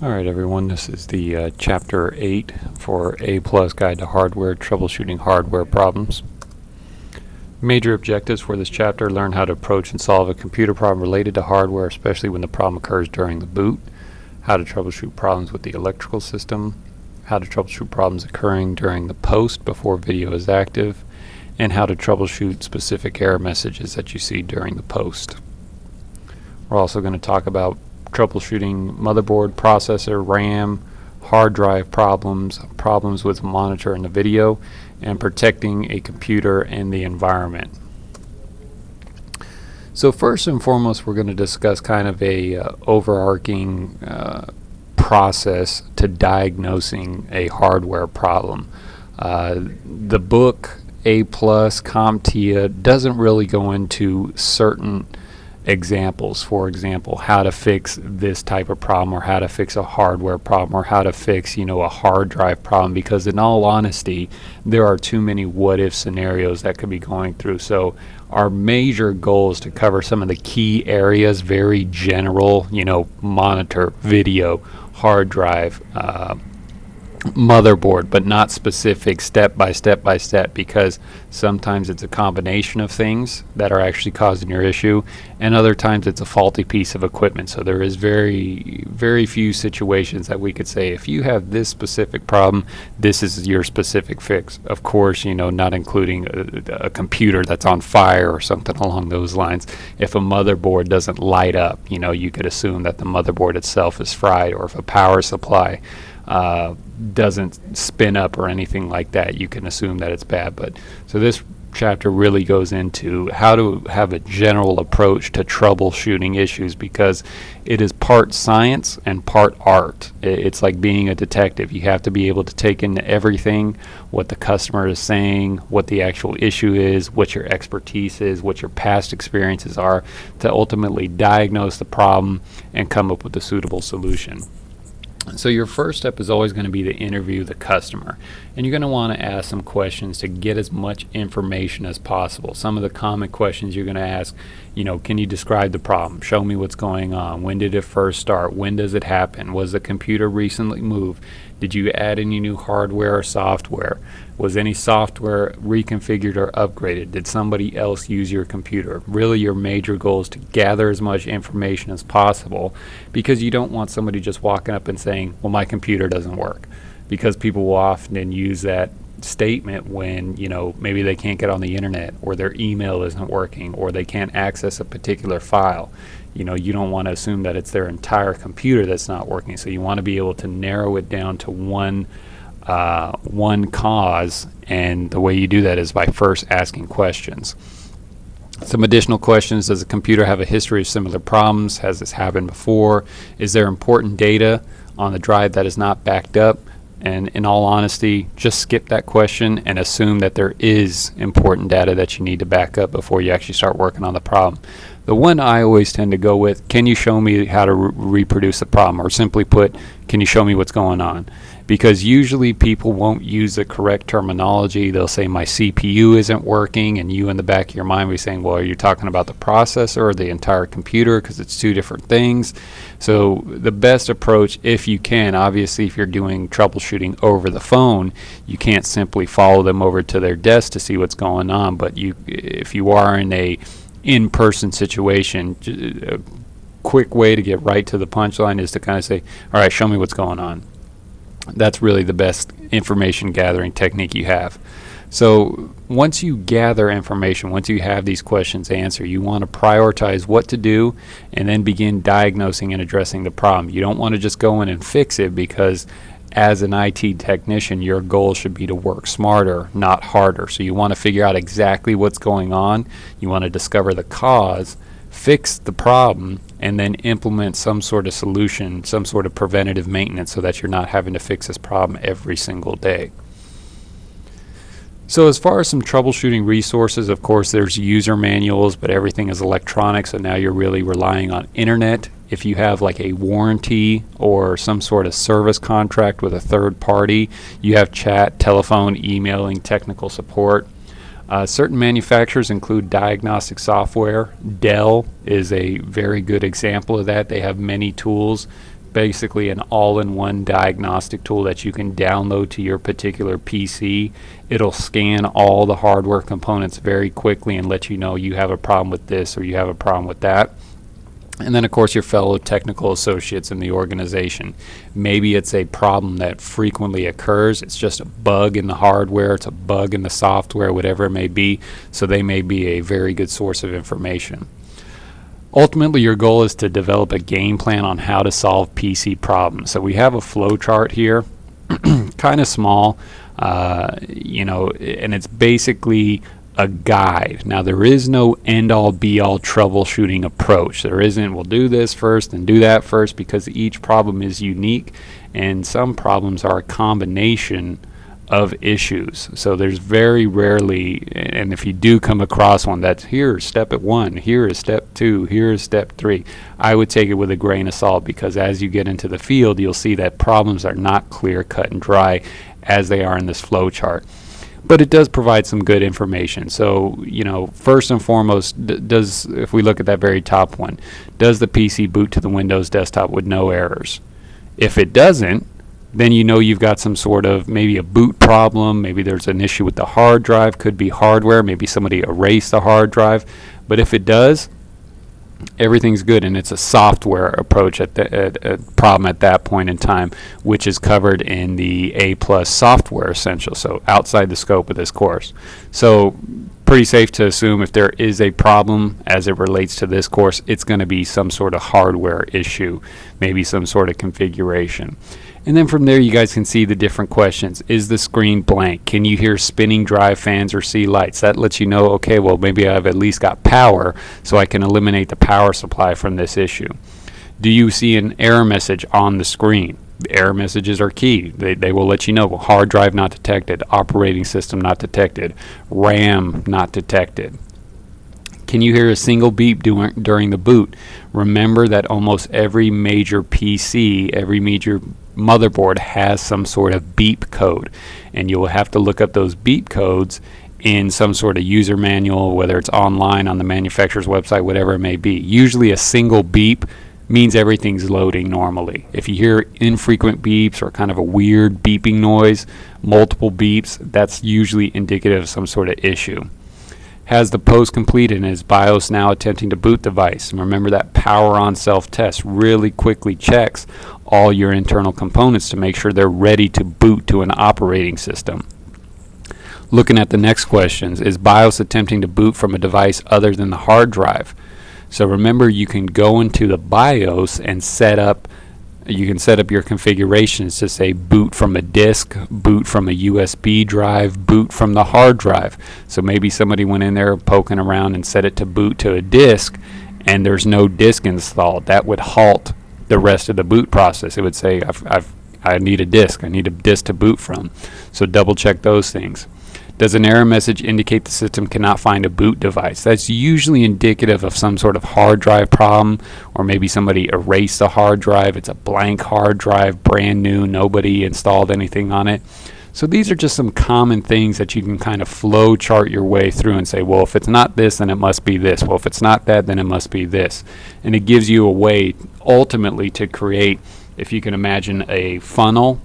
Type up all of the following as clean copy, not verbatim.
Alright everyone, this is the Chapter 8 for A+ Guide to Hardware, Troubleshooting Hardware Problems. Major objectives for this chapter: learn how to approach and solve a computer problem related to hardware, especially when the problem occurs during the boot, how to troubleshoot problems with the electrical system, how to troubleshoot problems occurring during the post before video is active, and how to troubleshoot specific error messages that you see during the post. We're also going to talk about troubleshooting motherboard, processor, RAM, hard drive problems with monitor and the video, and protecting a computer and the environment. So first and foremost, we're going to discuss kind of a overarching process to diagnosing a hardware problem. The book A+, CompTIA doesn't really go into certain examples. For example, how to fix this type of problem, or how to fix a hardware problem, or how to fix, a hard drive problem, because in all honesty, there are too many what if scenarios that could be going through. So our major goal is to cover some of the key areas, very general, monitor, video, hard drive, motherboard, but not specific step by step, because sometimes it's a combination of things that are actually causing your issue, and other times it's a faulty piece of equipment. So there is very few situations that we could say, if you have this specific problem, this is your specific fix. Of course, not including a computer that's on fire or something along those lines. If a motherboard doesn't light up, you could assume that the motherboard itself is fried, or if a power supply doesn't spin up or anything like that, you can assume that it's bad. But so this chapter really goes into how to have a general approach to troubleshooting issues, because it is part science and part art. It's like being a detective. You have to be able to take in everything, what the customer is saying, what the actual issue is, what your expertise is, what your past experiences are, to ultimately diagnose the problem and come up with a suitable solution. So your first step is always going to be to interview the customer, and you're going to want to ask some questions to get as much information as possible. Some of the common questions you're going to ask, can you describe the problem? Show me what's going on. When did it first start? When does it happen? Was the computer recently moved? Did you add any new hardware or software? Was any software reconfigured or upgraded? Did somebody else use your computer? Really, your major goal is to gather as much information as possible, because you don't want somebody just walking up and saying, well, my computer doesn't work, because people will often use that statement when maybe they can't get on the internet, or their email isn't working, or they can't access a particular file. You don't want to assume that it's their entire computer that's not working, so you want to be able to narrow it down to one cause, and the way you do that is by first asking questions. Some additional questions: does the computer have a history of similar problems? Has this happened before? Is there important data on the drive that is not backed up? And in all honesty, just skip that question and assume that there is important data that you need to back up before you actually start working on the problem. The one I always tend to go with: can you show me how to reproduce the problem? Or simply put, can you show me what's going on? Because usually people won't use the correct terminology. They'll say, my CPU isn't working, and you in the back of your mind will be saying, well, are you talking about the processor or the entire computer? Because it's two different things. So the best approach, if you can, obviously if you're doing troubleshooting over the phone, you can't simply follow them over to their desk to see what's going on. But if you are in a in-person situation, a quick way to get right to the punchline is to kind of say, all right, show me what's going on. That's really the best information gathering technique you have. So once you gather information, once you have these questions answered, you want to prioritize what to do, and then begin diagnosing and addressing the problem. You don't want to just go in and fix it, because as an IT technician, your goal should be to work smarter, not harder. So you want to figure out exactly what's going on. You want to discover the cause, fix the problem, and then implement some sort of solution, some sort of preventative maintenance, so that you're not having to fix this problem every single day. So as far as some troubleshooting resources, of course there's user manuals, but everything is electronic, so now you're really relying on internet. If you have like a warranty or some sort of service contract with a third party, you have chat, telephone, emailing, technical support. Certain manufacturers include diagnostic software. Dell is a very good example of that. They have many tools basically an all-in-one diagnostic tool that you can download to your particular PC. It'll scan all the hardware components very quickly and let you know you have a problem with this or you have a problem with that. And then, of course, your fellow technical associates in the organization. Maybe it's a problem that frequently occurs. It's just a bug in the hardware. It's a bug in the software, whatever it may be. So they may be a very good source of information. Ultimately, your goal is to develop a game plan on how to solve PC problems. So we have a flow chart here, kind of small, and it's basically a guide. Now, there is no end-all be-all troubleshooting approach. There isn't, we'll do this first and do that first, because each problem is unique, and some problems are a combination of issues. So there's very rarely, and if you do come across one that's here is step 1, here is step 2, here is step 3, I would take it with a grain of salt, because as you get into the field, you'll see that problems are not clear, cut, and dry as they are in this flow chart. But it does provide some good information. So, first and foremost, if we look at that very top one, does the PC boot to the Windows desktop with no errors? If it doesn't, then you've got some sort of maybe a boot problem, maybe there's an issue with the hard drive, could be hardware, maybe somebody erased the hard drive. But if it does, everything's good, and it's a software approach at the problem at that point in time, which is covered in the A+ software essential, so outside the scope of this course. So pretty safe to assume if there is a problem as it relates to this course, it's going to be some sort of hardware issue, maybe some sort of configuration. And then from there, you guys can see the different questions. Is the screen blank? Can you hear spinning drive fans or see lights? That lets you know, okay, well, maybe I've at least got power, so I can eliminate the power supply from this issue. Do you see an error message on the screen? The error messages are key. They will let you know, well, hard drive not detected, operating system not detected, RAM not detected. Can you hear a single beep during the boot? Remember that almost every major PC, every major motherboard has some sort of beep code, and you will have to look up those beep codes in some sort of user manual, whether it's online on the manufacturer's website, whatever it may be. Usually a single beep means everything's loading normally. If you hear infrequent beeps or kind of a weird beeping noise, multiple beeps, that's usually indicative of some sort of issue. Has the post completed and is BIOS now attempting to boot device? And remember that power on self-test really quickly checks all your internal components to make sure they're ready to boot to an operating system. Looking at the next questions, is BIOS attempting to boot from a device other than the hard drive? So remember, you can go into the BIOS and set up your configurations to say boot from a disk, boot from a USB drive, boot from the hard drive. So maybe somebody went in there poking around and set it to boot to a disk, and there's no disk installed. That would halt the rest of the boot process. It would say, I need a disk. I need a disk to boot from. So double check those things. Does an error message indicate the system cannot find a boot device? That's usually indicative of some sort of hard drive problem, or maybe somebody erased the hard drive. It's a blank hard drive, brand new, nobody installed anything on it. So these are just some common things that you can kind of flow chart your way through and say, well, if it's not this, then it must be this. Well, if it's not that, then it must be this. And it gives you a way ultimately to create, if you can imagine a funnel,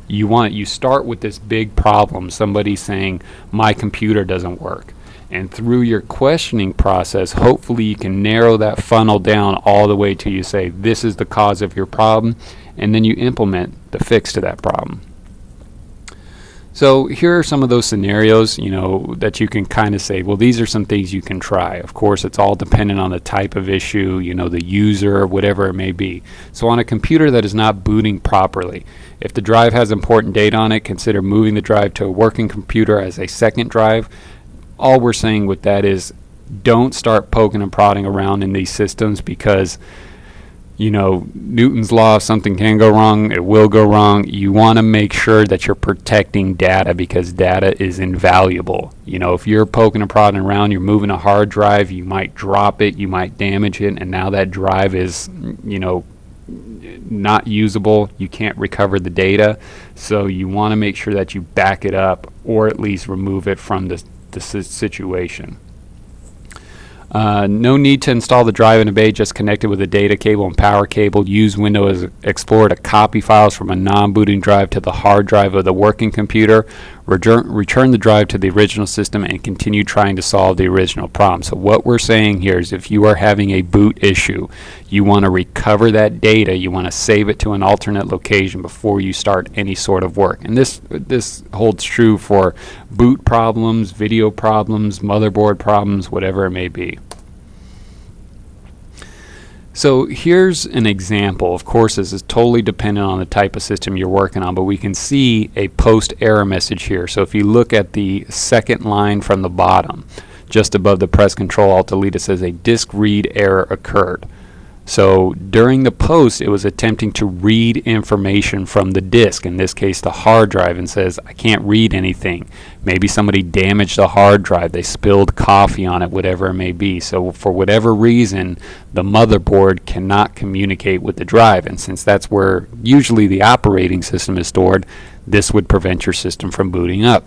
you start with this big problem, somebody saying, my computer doesn't work. And through your questioning process, hopefully you can narrow that funnel down all the way till you say, this is the cause of your problem, and then you implement the fix to that problem. So here are some of those scenarios, that you can kind of say, well, these are some things you can try. Of course, it's all dependent on the type of issue, the user, whatever it may be. So on a computer that is not booting properly, if the drive has important data on it, consider moving the drive to a working computer as a second drive. All we're saying with that is don't start poking and prodding around in these systems, because Newton's law, if something can go wrong, it will go wrong. You want to make sure that you're protecting data, because data is invaluable. If you're poking and prodding around, you're moving a hard drive, you might drop it, you might damage it, and now that drive is, not usable. You can't recover the data. So you want to make sure that you back it up, or at least remove it from the situation. No need to install the drive in a bay, just connect it with a data cable and power cable. Use Windows Explorer to copy files from a non-booting drive to the hard drive of the working computer. Return the drive to the original system and continue trying to solve the original problem. So what we're saying here is if you are having a boot issue, you want to recover that data, you want to save it to an alternate location before you start any sort of work. And this holds true for boot problems, video problems, motherboard problems, whatever it may be. So here's an example. Of course, this is totally dependent on the type of system you're working on, but we can see a post error message here. So if you look at the second line from the bottom, just above the press Control Alt Delete, it says a disk read error occurred. So during the post, it was attempting to read information from the disk, in this case the hard drive, and says, I can't read anything. Maybe somebody damaged the hard drive, they spilled coffee on it, whatever it may be. So for whatever reason, the motherboard cannot communicate with the drive, and since that's where usually the operating system is stored, this would prevent your system from booting up.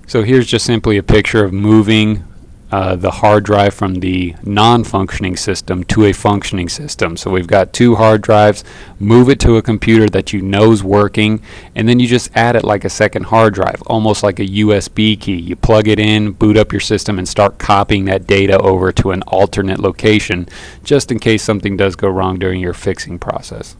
So here's just simply a picture of moving the hard drive from the non-functioning system to a functioning system. So we've got two hard drives, move it to a computer that you know is working, and then you just add it like a second hard drive, almost like a USB key. You plug it in, boot up your system, and start copying that data over to an alternate location, just in case something does go wrong during your fixing process.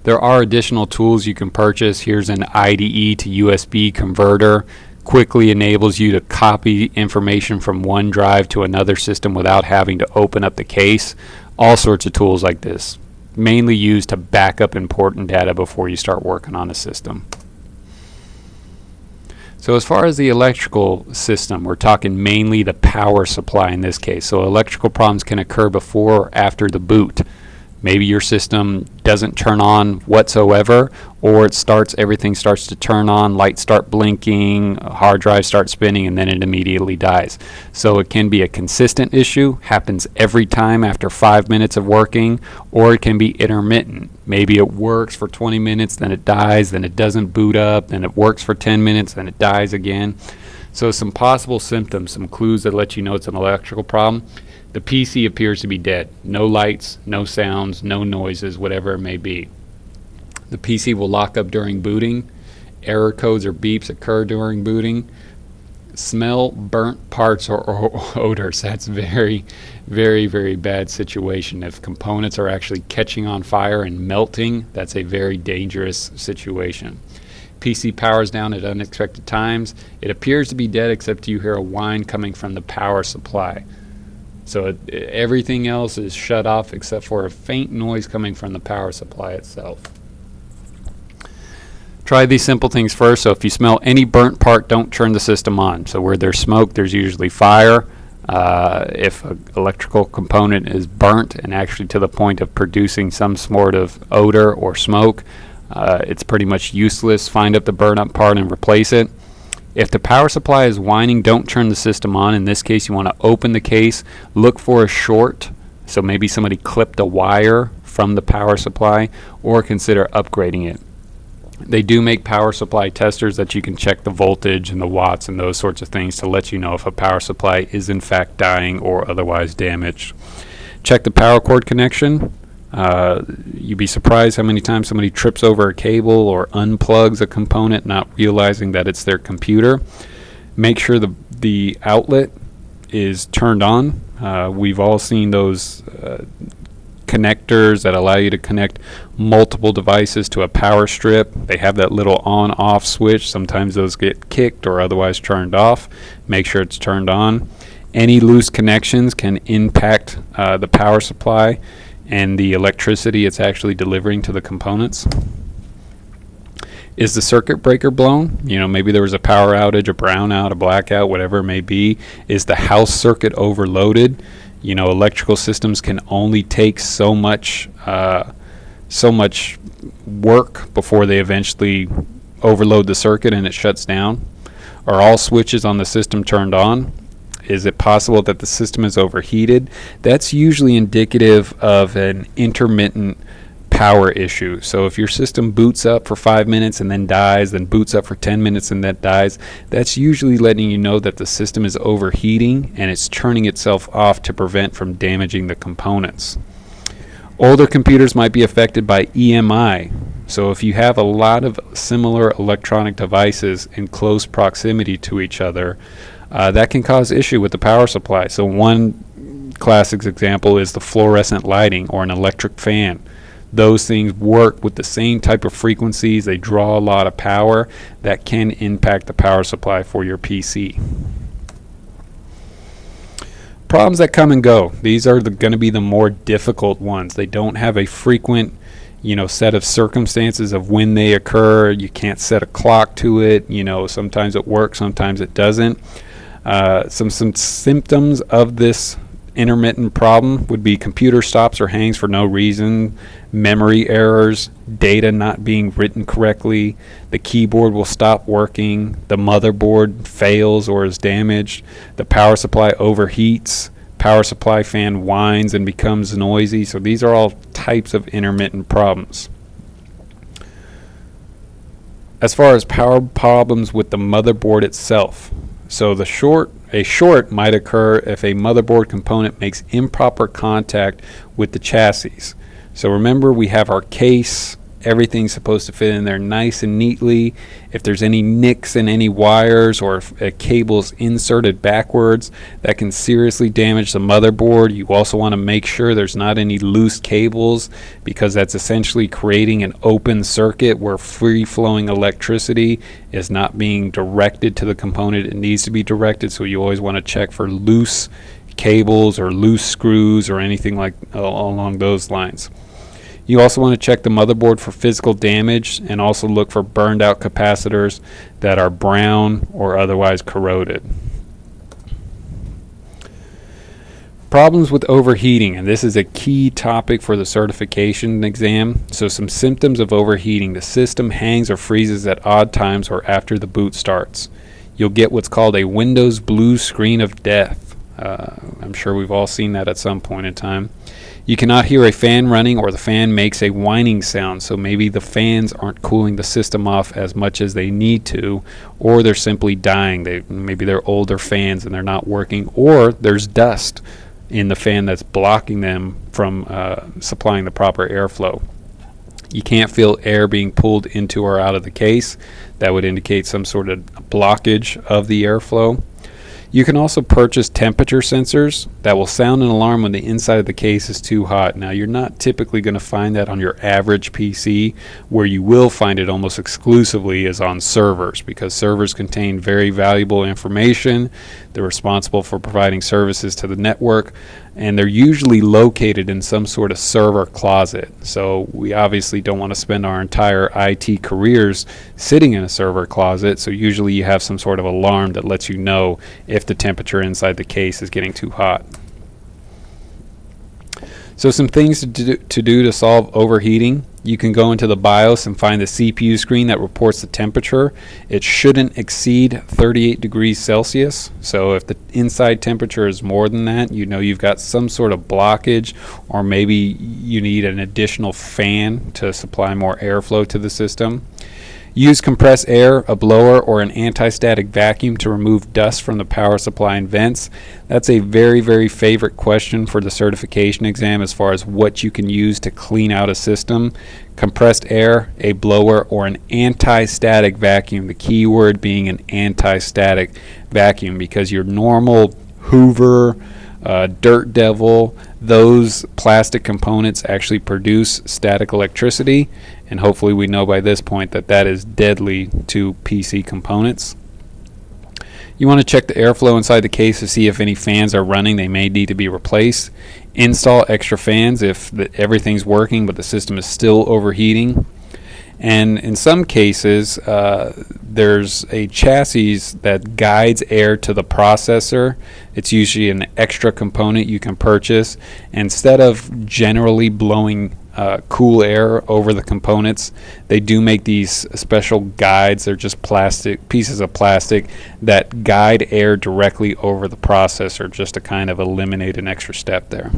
There are additional tools you can purchase. Here's an IDE to USB converter. Quickly enables you to copy information from one drive to another system without having to open up the case. All sorts of tools like this, mainly used to back up important data before you start working on a system. So as far as the electrical system, we're talking mainly the power supply in this case. So electrical problems can occur before or after the boot. Maybe your system doesn't turn on whatsoever, or everything starts to turn on, lights start blinking, hard drive starts spinning, and then it immediately dies. So it can be a consistent issue, happens every time after 5 minutes of working, or it can be intermittent. Maybe it works for 20 minutes, then it dies, then it doesn't boot up, then it works for 10 minutes, then it dies again. So some possible symptoms, some clues that let you know it's an electrical problem. The PC appears to be dead. No lights, no sounds, no noises, whatever it may be. The PC will lock up during booting. Error codes or beeps occur during booting. Smell burnt parts or odors. That's very, very, very bad situation. If components are actually catching on fire and melting, that's a very dangerous situation. PC powers down at unexpected times. It appears to be dead except you hear a whine coming from the power supply. So everything else is shut off except for a faint noise coming from the power supply itself. Try these simple things first. So if you smell any burnt part, don't turn the system on. So where there's smoke, there's usually fire. If an electrical component is burnt and actually to the point of producing some sort of odor or smoke, it's pretty much useless. Find up the burnt up part and replace it. If the power supply is whining, don't turn the system on. In this case, you want to open the case, look for a short, so maybe somebody clipped a wire from the power supply, or consider upgrading it. They do make power supply testers that you can check the voltage and the watts and those sorts of things to let you know if a power supply is in fact dying or otherwise damaged. Check the power cord connection. You'd be surprised how many times somebody trips over a cable or unplugs a component not realizing that it's their computer. Make sure the outlet is turned on. We've all seen those connectors that allow you to connect multiple devices to a power strip. They have that little on-off switch. Sometimes those get kicked or otherwise turned off. Make sure it's turned on. Any loose connections can impact the power supply and the electricity it's actually delivering to the components. Is the circuit breaker blown? Maybe there was a power outage, a brownout, a blackout, whatever it may be. Is the house circuit overloaded? Electrical systems can only take so much work before they eventually overload the circuit and it shuts down. Are all switches on the system turned on? Is it possible that the system is overheated? That's usually indicative of an intermittent power power issue. So if your system boots up for 5 minutes and then dies, then boots up for 10 minutes and then dies, that's usually letting you know that the system is overheating and it's turning itself off to prevent from damaging the components. Older computers might be affected by EMI. So if you have a lot of similar electronic devices in close proximity to each other, that can cause issue with the power supply. So one classic example is the fluorescent lighting or an electric fan. Those things work with the same type of frequencies. They draw a lot of power that can impact the power supply for your PC. Problems that come and go. These are going to be the more difficult ones. They don't have a frequent, set of circumstances of when they occur. You can't set a clock to it. Sometimes it works, sometimes it doesn't. Some symptoms of this intermittent problem would be computer stops or hangs for no reason, memory errors, data not being written correctly, the keyboard will stop working, the motherboard fails or is damaged, the power supply overheats, power supply fan whines and becomes noisy. So these are all types of intermittent problems. As far as power problems with the motherboard itself, so a short might occur if a motherboard component makes improper contact with the chassis. So remember, we have our case. Everything's supposed to fit in there nice and neatly. If there's any nicks in any wires or if a cable's inserted backwards, that can seriously damage the motherboard. You also want to make sure there's not any loose cables, because that's essentially creating an open circuit where free-flowing electricity is not being directed to the component it needs to be directed. So you always want to check for loose cables or loose screws or anything like along those lines. You also want to check the motherboard for physical damage and also look for burned out capacitors that are brown or otherwise corroded. Problems with overheating, and this is a key topic for the certification exam. So some symptoms of overheating: the system hangs or freezes at odd times or after the boot starts. You'll get what's called a Windows blue screen of death. I'm sure we've all seen that at some point in time. You cannot hear a fan running, or the fan makes a whining sound. So maybe the fans aren't cooling the system off as much as they need to, or they're simply dying. Maybe they're older fans and they're not working, or there's dust in the fan that's blocking them from supplying the proper airflow. You can't feel air being pulled into or out of the case. That would indicate some sort of blockage of the airflow. You can also purchase temperature sensors that will sound an alarm when the inside of the case is too hot. Now, you're not typically going to find that on your average PC. Where you will find it almost exclusively is on servers, because servers contain very valuable information. They're responsible for providing services to the network, and they're usually located in some sort of server closet. So we obviously don't want to spend our entire IT careers sitting in a server closet. So usually you have some sort of alarm that lets you know if the temperature inside the case is getting too hot. So some things to do to solve overheating: you can go into the BIOS and find the CPU screen that reports the temperature. It shouldn't exceed 38 degrees Celsius. So if the inside temperature is more than that, you know you've got some sort of blockage, or maybe you need an additional fan to supply more airflow to the system. Use compressed air, a blower, or an anti-static vacuum to remove dust from the power supply and vents. That's a very, very favorite question for the certification exam as far as what you can use to clean out a system. Compressed air, a blower, or an anti-static vacuum. The key word being an anti-static vacuum, because your normal Hoover, Dirt Devil, those plastic components actually produce static electricity, and hopefully we know by this point that that is deadly to PC components. You want to check the airflow inside the case to see if any fans are running. They may need to be replaced. Install extra fans if everything's working but the system is still overheating. And in some cases, there's a chassis that guides air to the processor. It's usually an extra component you can purchase. Instead of generally blowing cool air over the components, they do make these special guides. They're just plastic pieces of plastic that guide air directly over the processor, just to kind of eliminate an extra step there.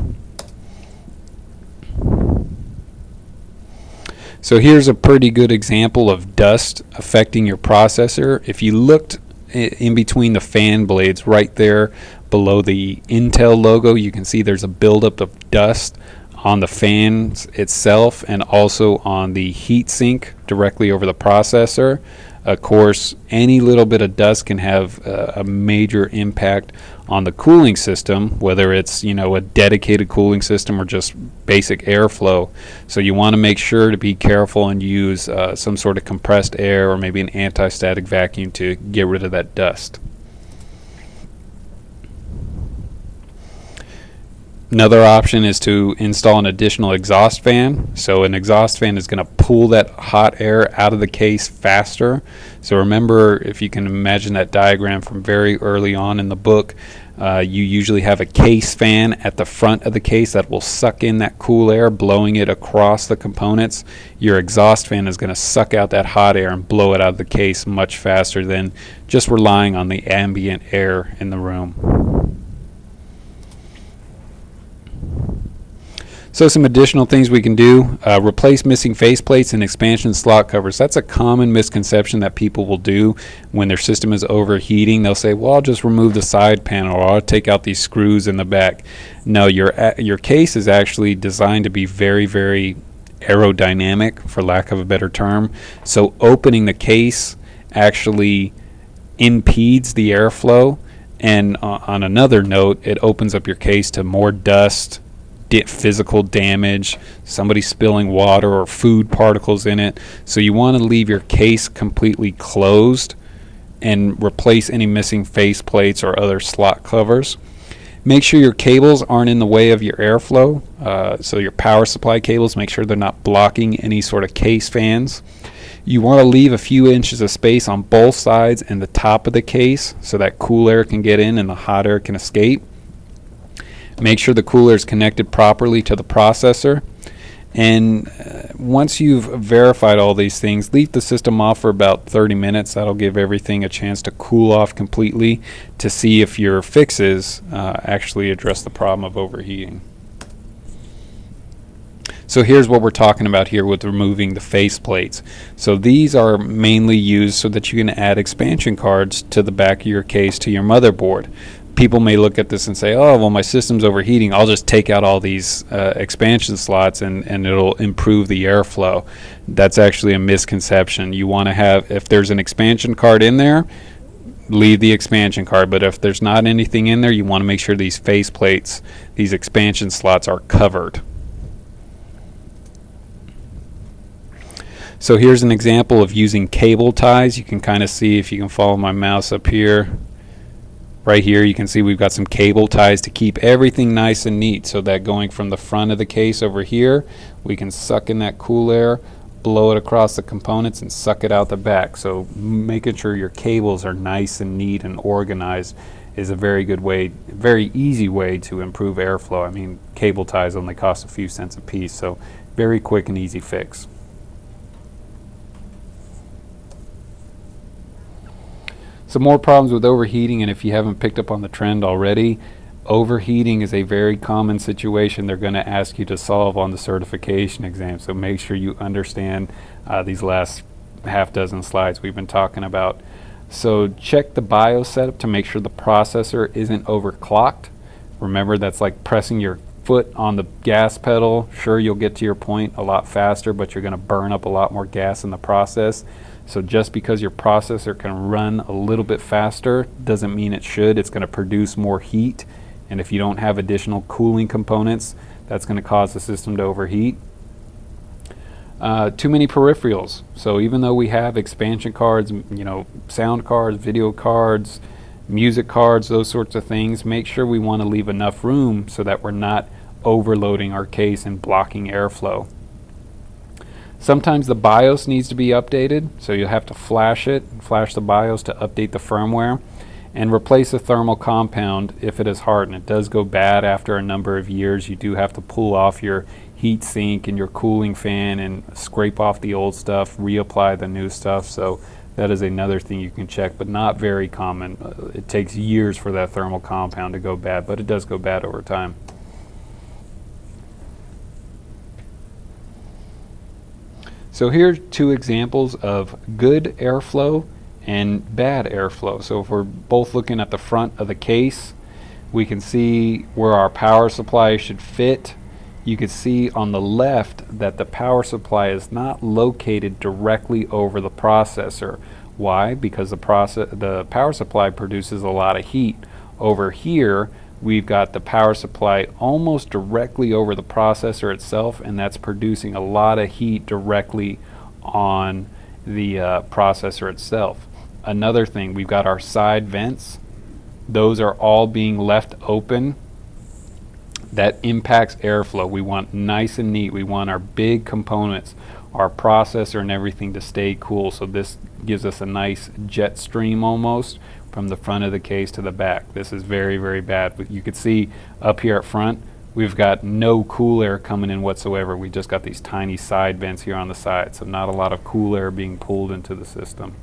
So here's a pretty good example of dust affecting your processor. If you looked in between the fan blades right there below the Intel logo, you can see there's a buildup of dust on the fans itself and also on the heatsink directly over the processor. Of course, any little bit of dust can have a major impact on the cooling system, whether it's, you know, a dedicated cooling system or just basic airflow. So you want to make sure to be careful and use some sort of compressed air or maybe an anti-static vacuum to get rid of that dust. Another option is to install an additional exhaust fan. So an exhaust fan is going to pull that hot air out of the case faster. So remember, if you can imagine that diagram from very early on in the book, you usually have a case fan at the front of the case that will suck in that cool air, blowing it across the components. Your exhaust fan is going to suck out that hot air and blow it out of the case much faster than just relying on the ambient air in the room. So some additional things we can do, replace missing faceplates and expansion slot covers. That's a common misconception that people will do when their system is overheating. They'll say, well, I'll just remove the side panel, or I'll take out these screws in the back. No, your case is actually designed to be very, very aerodynamic, for lack of a better term. So opening the case actually impedes the airflow. And on another note, it opens up your case to more dust, physical damage, somebody spilling water or food particles in it. So you want to leave your case completely closed and replace any missing face plates or other slot covers. Make sure your cables aren't in the way of your airflow. So your power supply cables, make sure they're not blocking any sort of case fans. You want to leave a few inches of space on both sides and the top of the case so that cool air can get in and the hot air can escape. Make sure the cooler is connected properly to the processor. And once you've verified all these things, leave the system off for about 30 minutes. That'll give everything a chance to cool off completely to see if your fixes actually address the problem of overheating. So here's what we're talking about here with removing the face plates. So these are mainly used so that you can add expansion cards to the back of your case to your motherboard. People may look at this and say, oh, well, my system's overheating. I'll just take out all these expansion slots and it'll improve the airflow. That's actually a misconception. You want to have, if there's an expansion card in there, leave the expansion card. But if there's not anything in there, you want to make sure these face plates, these expansion slots are covered. So here's an example of using cable ties. You can kind of see, if you can follow my mouse up here. Right here you can see we've got some cable ties to keep everything nice and neat, so that going from the front of the case over here, we can suck in that cool air, blow it across the components and suck it out the back. So making sure your cables are nice and neat and organized is a very good way, very easy way to improve airflow. I mean, cable ties only cost a few cents a piece, so very quick and easy fix. Some more problems with overheating, and if you haven't picked up on the trend already, overheating is a very common situation they're going to ask you to solve on the certification exam. So make sure you understand these last half dozen slides we've been talking about. So check the BIOS setup to make sure the processor isn't overclocked. Remember, that's like pressing your foot on the gas pedal. Sure, you'll get to your point a lot faster, but you're going to burn up a lot more gas in the process. So just because your processor can run a little bit faster doesn't mean it should. It's going to produce more heat, and if you don't have additional cooling components, that's going to cause the system to overheat. Too many peripherals. So even though we have expansion cards, you know, sound cards, video cards, music cards, those sorts of things, make sure we want to leave enough room so that we're not overloading our case and blocking airflow. Sometimes the BIOS needs to be updated, so you'll have to flash it, flash the BIOS to update the firmware, and replace the thermal compound if it is hardened. It does go bad after a number of years. You do have to pull off your heat sink and your cooling fan and scrape off the old stuff, reapply the new stuff. So that is another thing you can check, but not very common. It takes years for that thermal compound to go bad, but it does go bad over time. So So here's two examples of good airflow and bad airflow. So if we're both looking at the front of the case, we can see where our power supply should fit. You can see on the left that the power supply is not located directly over the processor. Why? Because the power supply produces a lot of heat. Over here, we've got the power supply almost directly over the processor itself, and that's producing a lot of heat directly on the processor itself. Another thing, we've got our side vents. Those are all being left open. That impacts airflow. We want nice and neat. We want our big components, our processor and everything to stay cool. So this gives us a nice jet stream almost from the front of the case to the back. This is very, very bad. But you can see up here at front, we've got no cool air coming in whatsoever. We just got these tiny side vents here on the side. So not a lot of cool air being pulled into the system.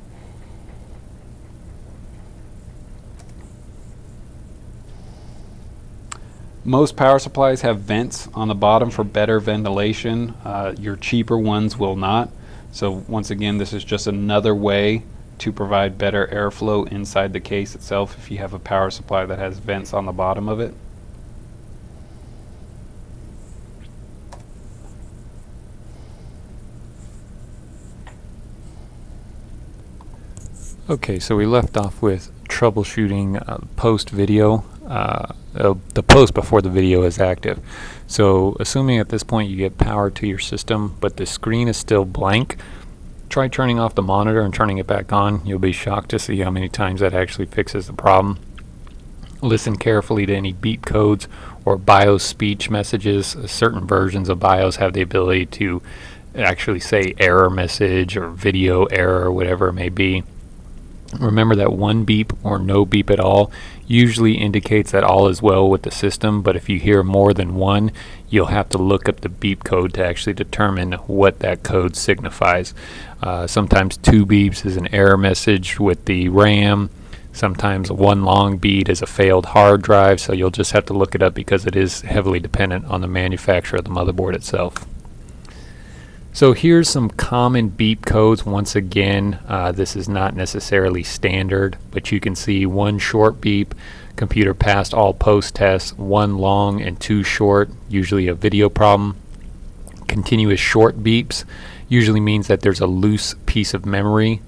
Most power supplies have vents on the bottom for better ventilation. Your cheaper ones will not. So once again, this is just another way to provide better airflow inside the case itself if you have a power supply that has vents on the bottom of it. Okay, so we left off with troubleshooting post video. The post before the video is active. So assuming at this point you get power to your system but the screen is still blank, try turning off the monitor and turning it back on. You'll be shocked to see how many times that actually fixes the problem. Listen carefully to any beep codes or BIOS speech messages. Certain versions of BIOS have the ability to actually say error message or video error or whatever it may be. Remember that one beep or no beep at all usually indicates that all is well with the system, but if you hear more than one, you'll have to look up the beep code to actually determine what that code signifies. Sometimes two beeps is an error message with the RAM. Sometimes one long beat is a failed hard drive, so you'll just have to look it up because it is heavily dependent on the manufacturer of the motherboard itself. So here's some common beep codes. Once again, this is not necessarily standard, but you can see one short beep, computer passed all post tests, one long and two short, usually a video problem. Continuous short beeps usually means that there's a loose piece of memory.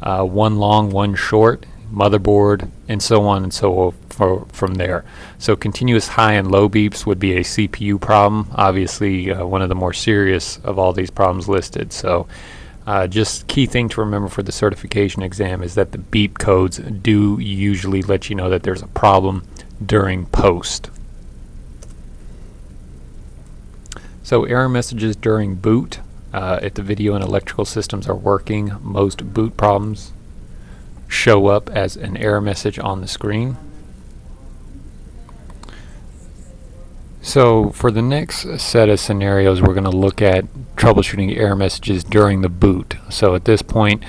One long, one short, motherboard, and so on and so forth from there. So continuous high and low beeps would be a CPU problem, obviously one of the more serious of all these problems listed. So just key thing to remember for the certification exam is that the beep codes do usually let you know that there's a problem during post. So error messages during boot. If the video and electrical systems are working, most boot problems show up as an error message on the screen. So for the next set of scenarios, we're going to look at troubleshooting error messages during the boot. So at this point,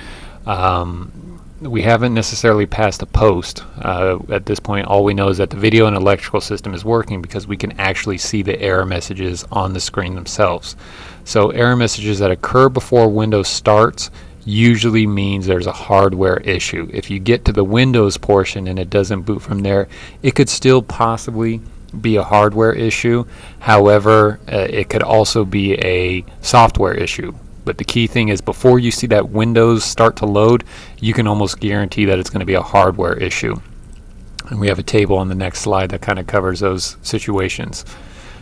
we haven't necessarily passed a post. At this point, all we know is that the video and electrical system is working because we can actually see the error messages on the screen themselves. So error messages that occur before Windows starts usually means there's a hardware issue. If you get to the Windows portion and it doesn't boot from there, it could still possibly be a hardware issue. However, it could also be a software issue. But the key thing is before you see that Windows start to load, you can almost guarantee that it's going to be a hardware issue. And we have a table on the next slide that kind of covers those situations.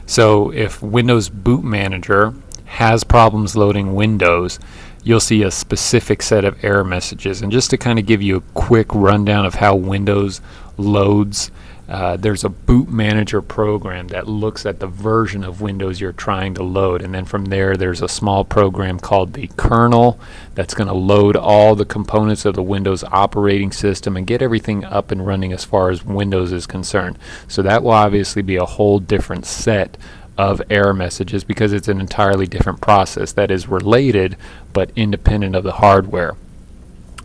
So if Windows Boot Manager has problems loading Windows, you'll see a specific set of error messages. And just to kind of give you a quick rundown of how Windows loads, there's a boot manager program that looks at the version of Windows you're trying to load, and then from there's a small program called the kernel that's going to load all the components of the Windows operating system and get everything up and running as far as Windows is concerned. So that will obviously be a whole different set of error messages because it's an entirely different process that is related but independent of the hardware.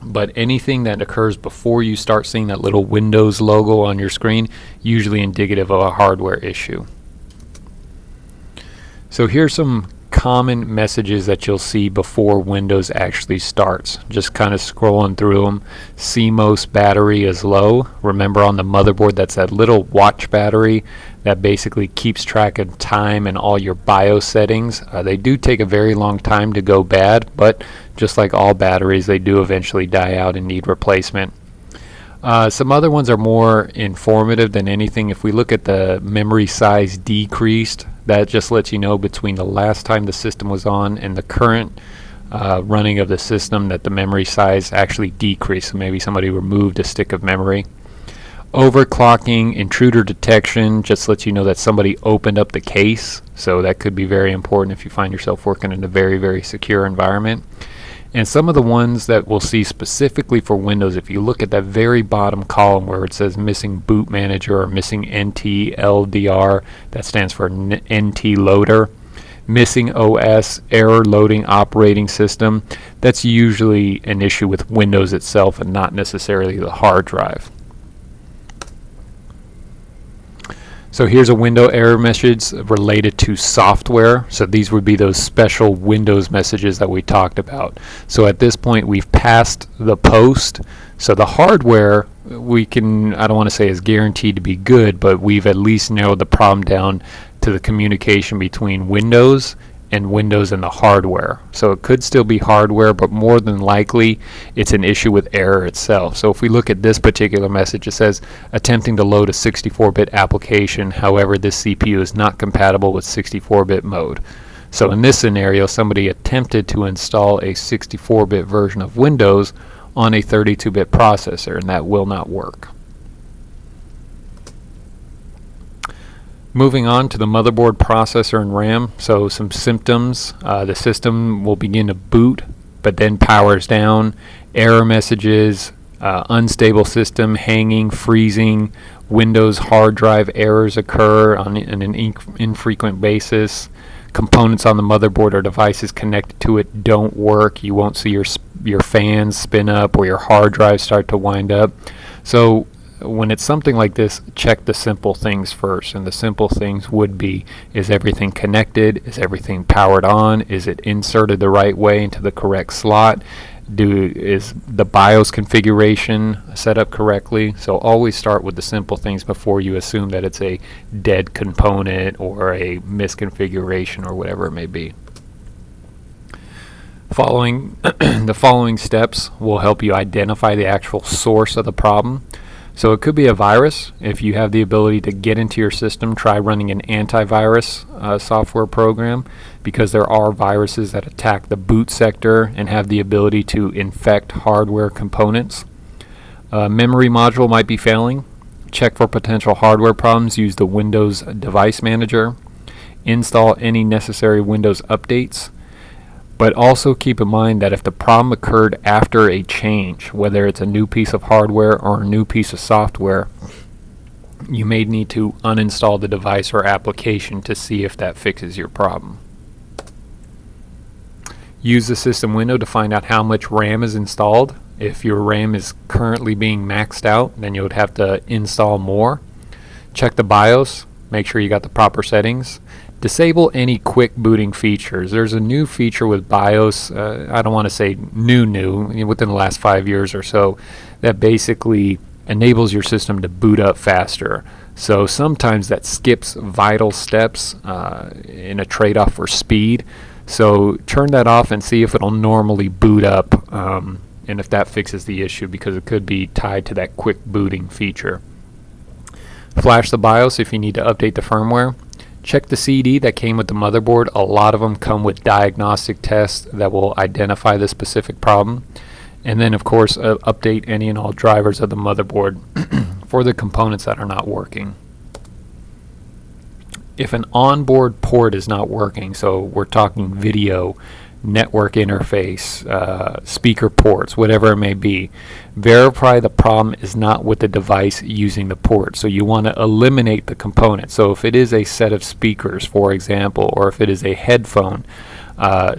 But anything that occurs before you start seeing that little Windows logo on your screen, usually indicative of a hardware issue. So here's some common messages that you'll see before Windows actually starts. Just kind of scrolling through them. CMOS battery is low. Remember, on the motherboard, that's that little watch battery that basically keeps track of time and all your BIOS settings. They do take a very long time to go bad, but just like all batteries, they do eventually die out and need replacement. Some other ones are more informative than anything. If we look at the memory size decreased, that just lets you know between the last time the system was on and the current running of the system that the memory size actually decreased. So maybe somebody removed a stick of memory. Overclocking, intruder detection just lets you know that somebody opened up the case. So that could be very important if you find yourself working in a very, very secure environment. And some of the ones that we'll see specifically for Windows, if you look at that very bottom column where it says missing boot manager or missing NT LDR, that stands for NT loader, missing OS, error loading operating system, that's usually an issue with Windows itself and not necessarily the hard drive. So here's a window error message related to software. So these would be those special Windows messages that we talked about. So at this point, we've passed the post. So the hardware, we can, I don't want to say is guaranteed to be good, but we've at least narrowed the problem down to the communication between Windows and the hardware. So it could still be hardware, but more than likely it's an issue with error itself. So if we look at this particular message, it says attempting to load a 64-bit application, however this CPU is not compatible with 64-bit mode. So in this scenario, somebody attempted to install a 64-bit version of Windows on a 32-bit processor, and that will not work. Moving on to the motherboard, processor, and RAM. So some symptoms. The system will begin to boot, but then powers down. Error messages, unstable system, hanging, freezing. Windows hard drive errors occur on an infrequent basis. Components on the motherboard or devices connected to it don't work. You won't see your fans spin up or your hard drive start to wind up. So when it's something like this, check the simple things first. And the simple things would be, is everything connected? Is everything powered on? Is it inserted the right way into the correct slot? Is the BIOS configuration set up correctly? So always start with the simple things before you assume that it's a dead component or a misconfiguration or whatever it may be. The following steps will help you identify the actual source of the problem. So it could be a virus. If you have the ability to get into your system, try running an antivirus software program, because there are viruses that attack the boot sector and have the ability to infect hardware components. Memory module might be failing. Check for potential hardware problems. Use the Windows Device Manager. Install any necessary Windows updates. But also keep in mind that if the problem occurred after a change, whether it's a new piece of hardware or a new piece of software, you may need to uninstall the device or application to see if that fixes your problem. Use the system window to find out how much RAM is installed. If your RAM is currently being maxed out, then you would have to install more. Check the BIOS, make sure you got the proper settings. Disable any quick booting features. There's a new feature with BIOS, I don't want to say new, within the last 5 years or so, that basically enables your system to boot up faster. So sometimes that skips vital steps in a trade-off for speed. So turn that off and see if it'll normally boot up and if that fixes the issue, because it could be tied to that quick booting feature. Flash the BIOS if you need to update the firmware. Check the CD that came with the motherboard. A lot of them come with diagnostic tests that will identify the specific problem. And then, of course, update any and all drivers of the motherboard for the components that are not working. If an onboard port is not working, so we're talking video, network interface, speaker ports, whatever it may be, verify the problem is not with the device using the port. So you want to eliminate the component. So if it is a set of speakers, for example, or if it is a headphone,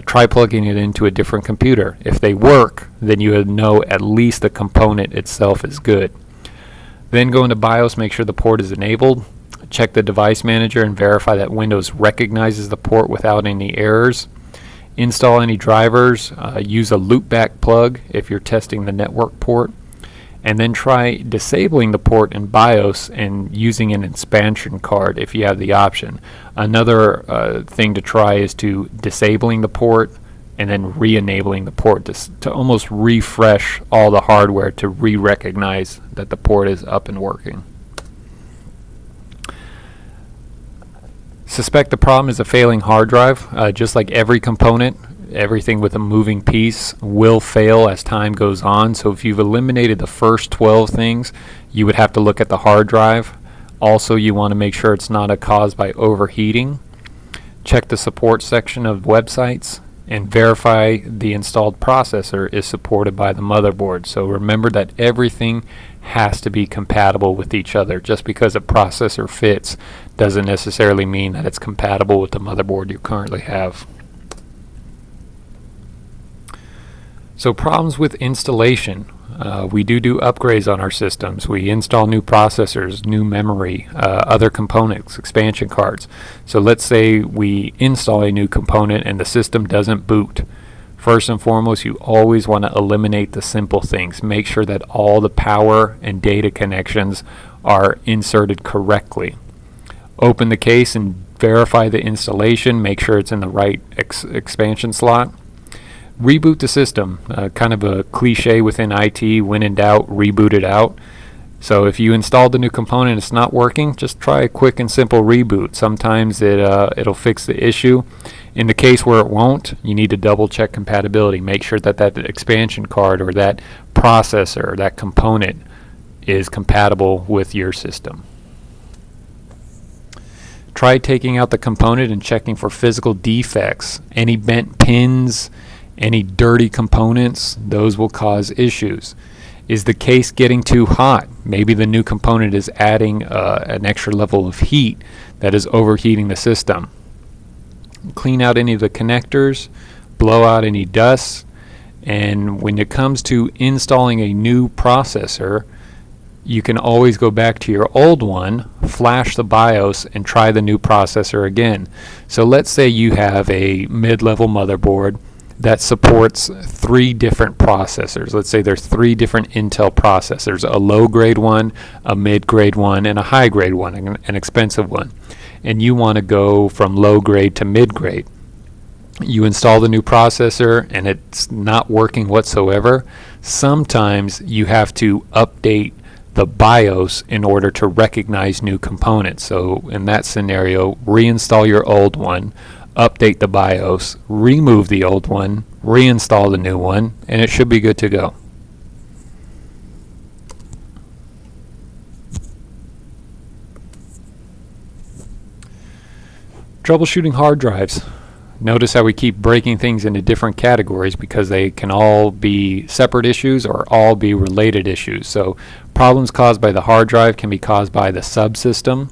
try plugging it into a different computer. If they work, then you would know at least the component itself is good. Then go into BIOS, make sure the port is enabled. check the device manager and verify that Windows recognizes the port without any errors. Install any drivers, use a loopback plug if you're testing the network port, and then try disabling the port in BIOS and using an expansion card if you have the option. Another thing to try is to disabling the port and then re-enabling the port to almost refresh all the hardware to re-recognize that the port is up and working. Suspect the problem is a failing hard drive. Just like every component, everything with a moving piece will fail as time goes on. So if you've eliminated the first 12 things, you would have to look at the hard drive. Also, you want to make sure it's not caused by overheating. Check the support section of websites and verify the installed processor is supported by the motherboard. So remember that everything has to be compatible with each other. Just because a processor fits doesn't necessarily mean that it's compatible with the motherboard you currently have. So problems with installation. We do upgrades on our systems. We install new processors, new memory, other components, expansion cards. So let's say we install a new component and the system doesn't boot. First and foremost, you always want to eliminate the simple things. Make sure that all the power and data connections are inserted correctly. Open the case and verify the installation. Make sure it's in the right expansion slot. Reboot the system, kind of a cliche within IT, when in doubt, reboot it out. So if you installed a new component and it's not working, just try a quick and simple reboot. Sometimes it'll fix the issue. In the case where it won't, you need to double check compatibility. Make sure that that expansion card or that processor or that component is compatible with your system. Try taking out the component and checking for physical defects. Any bent pins, any dirty components, those will cause issues. Is the case getting too hot? Maybe the new component is adding an extra level of heat that is overheating the system. Clean out any of the connectors, blow out any dust, and when it comes to installing a new processor, you can always go back to your old one, flash the BIOS, and try the new processor again. So let's say you have a mid-level motherboard that supports 3 different processors. Let's say there's 3 different Intel processors, a low-grade one, a mid-grade one, and a high-grade one, an expensive one. And you want to go from low-grade to mid-grade. You install the new processor and it's not working whatsoever. Sometimes you have to update the BIOS in order to recognize new components. So in that scenario, reinstall your old one, update the BIOS, remove the old one, reinstall the new one, and it should be good to go. Troubleshooting hard drives. Notice how we keep breaking things into different categories because they can all be separate issues or all be related issues. So problems caused by the hard drive can be caused by the subsystem,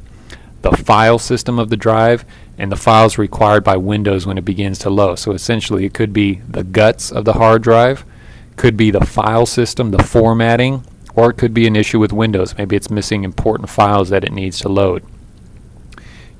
the file system of the drive, and the files required by Windows when it begins to load. So essentially it could be the guts of the hard drive, could be the file system, the formatting, or it could be an issue with Windows. Maybe it's missing important files that it needs to load.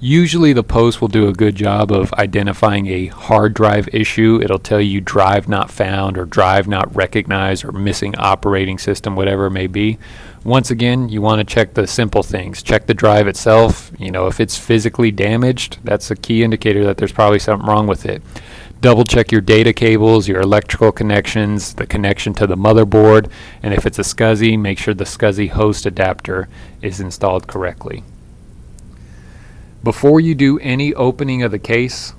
Usually the post will do a good job of identifying a hard drive issue. It'll tell you drive not found or drive not recognized or missing operating system, whatever it may be. Once again, you want to check the simple things. Check the drive itself. If it's physically damaged, that's a key indicator that there's probably something wrong with it. Double check your data cables, your electrical connections, the connection to the motherboard, and if it's a SCSI, make sure the SCSI host adapter is installed correctly. Before you do any opening of the case,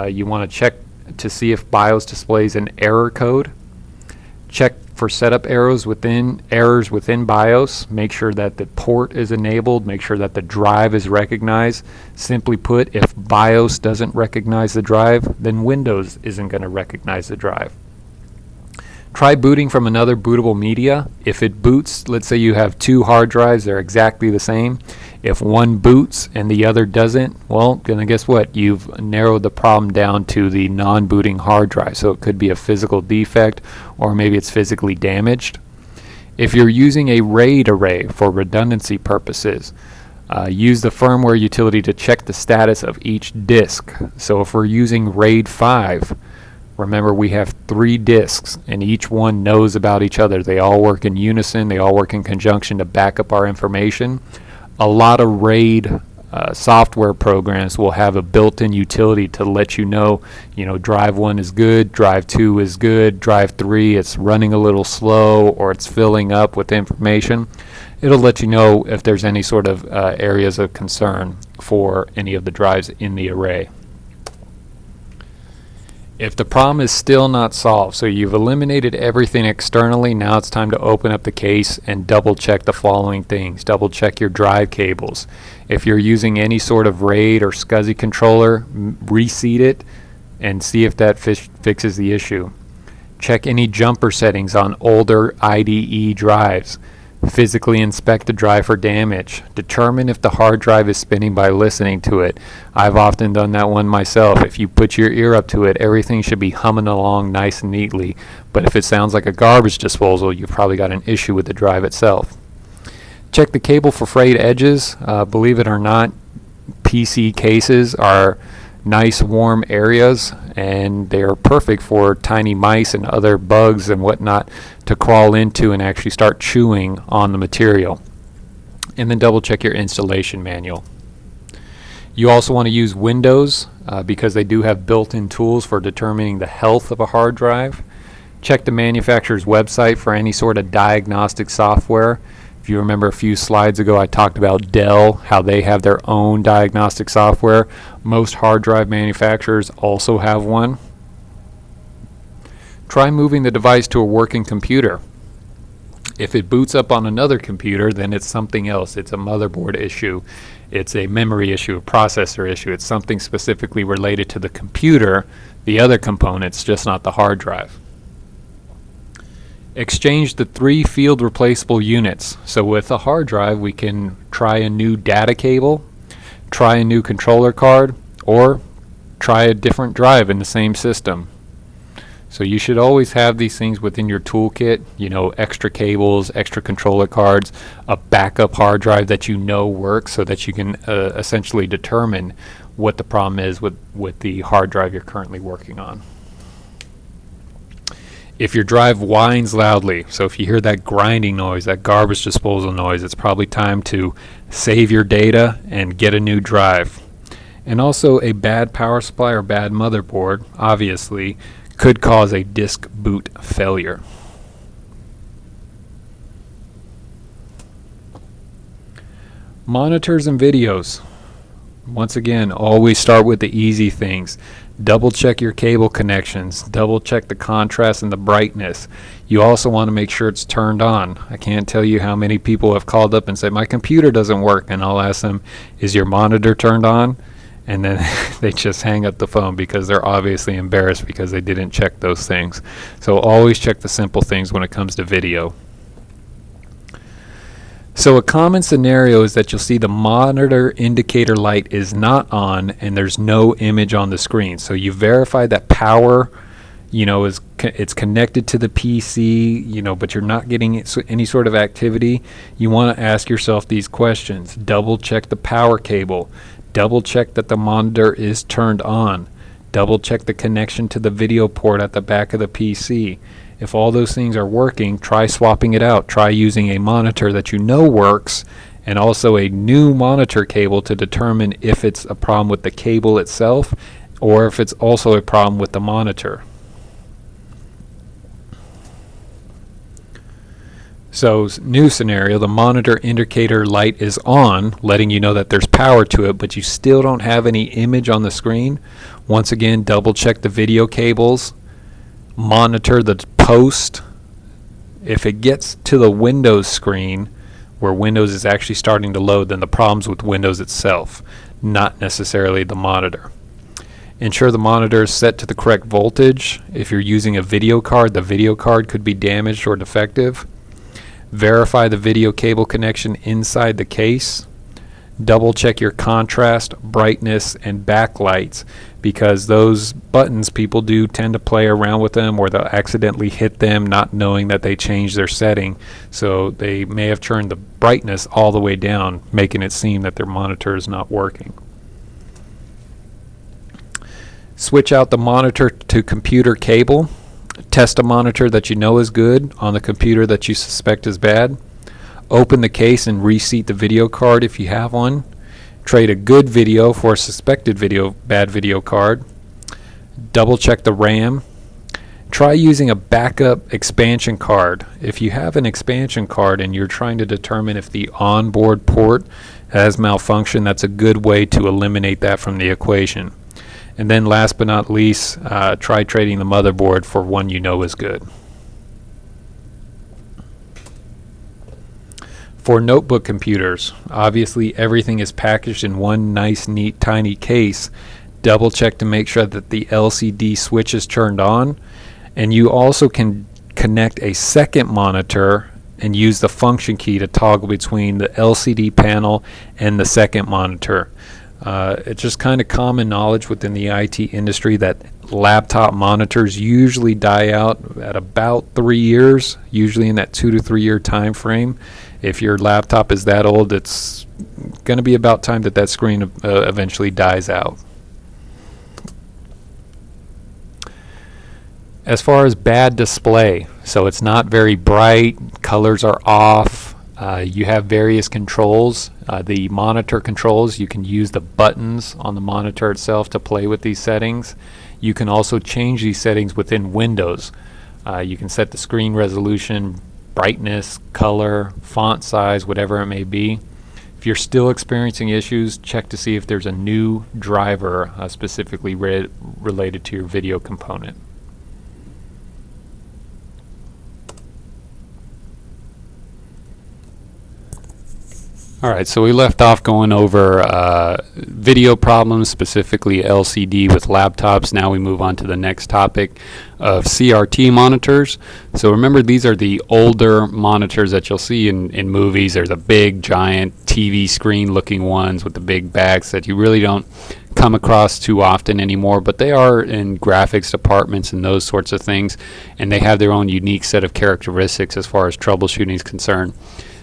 you want to check to see if BIOS displays an error code. Check for setup errors within BIOS. Make sure that the port is enabled. Make sure that the drive is recognized. Simply put, if BIOS doesn't recognize the drive, then Windows isn't going to recognize the drive. Try booting from another bootable media. If it boots, let's say you have 2 hard drives, they're exactly the same. If one boots and the other doesn't, well, then guess what? You've narrowed the problem down to the non-booting hard drive. So it could be a physical defect or maybe it's physically damaged. If you're using a RAID array for redundancy purposes, Use the firmware utility to check the status of each disk. So if we're using RAID 5, remember we have 3 disks and each one knows about each other. They all work in unison, they all work in conjunction to back up our information. A lot of RAID software programs will have a built-in utility to let you know, drive 1 is good, drive 2 is good, drive 3 it's running a little slow or it's filling up with information. It'll let you know if there's any sort of areas of concern for any of the drives in the array. If the problem is still not solved, so you've eliminated everything externally, now it's time to open up the case and double check the following things. Double check your drive cables. If you're using any sort of RAID or SCSI controller, reseat it and see if that fixes the issue. Check any jumper settings on older IDE drives. Physically inspect the drive for damage. Determine if the hard drive is spinning by listening to it. I've often done that one myself. If you put your ear up to it, everything should be humming along nice and neatly. But if it sounds like a garbage disposal, you've probably got an issue with the drive itself. Check the cable for frayed edges. Believe it or not, PC cases are nice warm areas and they're perfect for tiny mice and other bugs and whatnot to crawl into and actually start chewing on the material. And then double check your installation manual. You also want to use Windows because they do have built-in tools for determining the health of a hard drive. Check the manufacturer's website for any sort of diagnostic software. If you remember a few slides ago, I talked about Dell, how they have their own diagnostic software. Most hard drive manufacturers also have one. Try moving the device to a working computer. If it boots up on another computer, then it's something else. It's a motherboard issue. It's a memory issue, a processor issue. It's something specifically related to the computer, the other components, just not the hard drive. Exchange the 3 field replaceable units. So with a hard drive, we can try a new data cable, try a new controller card, or try a different drive in the same system. So you should always have these things within your toolkit, extra cables, extra controller cards, a backup hard drive that works so that you can essentially determine what the problem is with the hard drive you're currently working on. If your drive whines loudly, so if you hear that grinding noise, that garbage disposal noise, it's probably time to save your data and get a new drive. And also a bad power supply or bad motherboard, obviously, could cause a disk boot failure. Monitors and videos. Once again, always start with the easy things. Double check your cable connections. Double check the contrast and the brightness. You also want to make sure it's turned on. I can't tell you how many people have called up and said, my computer doesn't work. And I'll ask them, is your monitor turned on? And then they just hang up the phone because they're obviously embarrassed because they didn't check those things. So always check the simple things when it comes to video. So a common scenario is that you'll see the monitor indicator light is not on and there's no image on the screen. So you verify that power, it's connected to the PC, but you're not getting any sort of activity. You want to ask yourself these questions. Double check the power cable. Double check that the monitor is turned on. Double check the connection to the video port at the back of the PC. If all those things are working, try swapping it out. Try using a monitor that works and also a new monitor cable to determine if it's a problem with the cable itself or if it's also a problem with the monitor. So new scenario, the monitor indicator light is on, letting you know that there's power to it, but you still don't have any image on the screen. Once again, double check the video cables. Monitor the post. If it gets to the Windows screen where Windows is actually starting to load, then the problem's with Windows itself, not necessarily the monitor. Ensure the monitor is set to the correct voltage. If you're using a video card, the video card could be damaged or defective. Verify the video cable connection inside the case. Double check your contrast, brightness, and backlights, because those buttons, people do tend to play around with them, or they'll accidentally hit them not knowing that they changed their setting. So they may have turned the brightness all the way down, making it seem that their monitor is not working. Switch out the monitor to computer cable. Test a monitor that you know is good on the computer that you suspect is bad. Open the case and reseat the video card if you have one. Trade a good video for a suspected bad video card. Double check the RAM. Try using a backup expansion card. If you have an expansion card and you're trying to determine if the onboard port has malfunctioned, that's a good way to eliminate that from the equation. And then last but not least, try trading the motherboard for one you know is good. For notebook computers, obviously everything is packaged in one nice, neat, tiny case. Double check to make sure that the LCD switch is turned on. And you also can connect a second monitor and use the function key to toggle between the LCD panel and the second monitor. It's just kind of common knowledge within the IT industry that laptop monitors usually die out at about 3 years, usually in that 2 to 3 year time frame. If your laptop is that old, it's going to be about time that screen eventually dies out. As far as bad display, so it's not very bright, colors are off, you have various controls. The monitor controls, you can use the buttons on the monitor itself to play with these settings. You can also change these settings within Windows. You can set the screen resolution, brightness, color, font size, whatever it may be. If you're still experiencing issues, check to see if there's a new driver specifically related to your video component. Alright, so we left off going over video problems, specifically LCD with laptops. Now we move on to the next topic of CRT monitors. So remember, these are the older monitors that you'll see in movies. They're the big, giant TV screen looking ones with the big backs that you really don't come across too often anymore, but they are in graphics departments and those sorts of things, and they have their own unique set of characteristics as far as troubleshooting is concerned.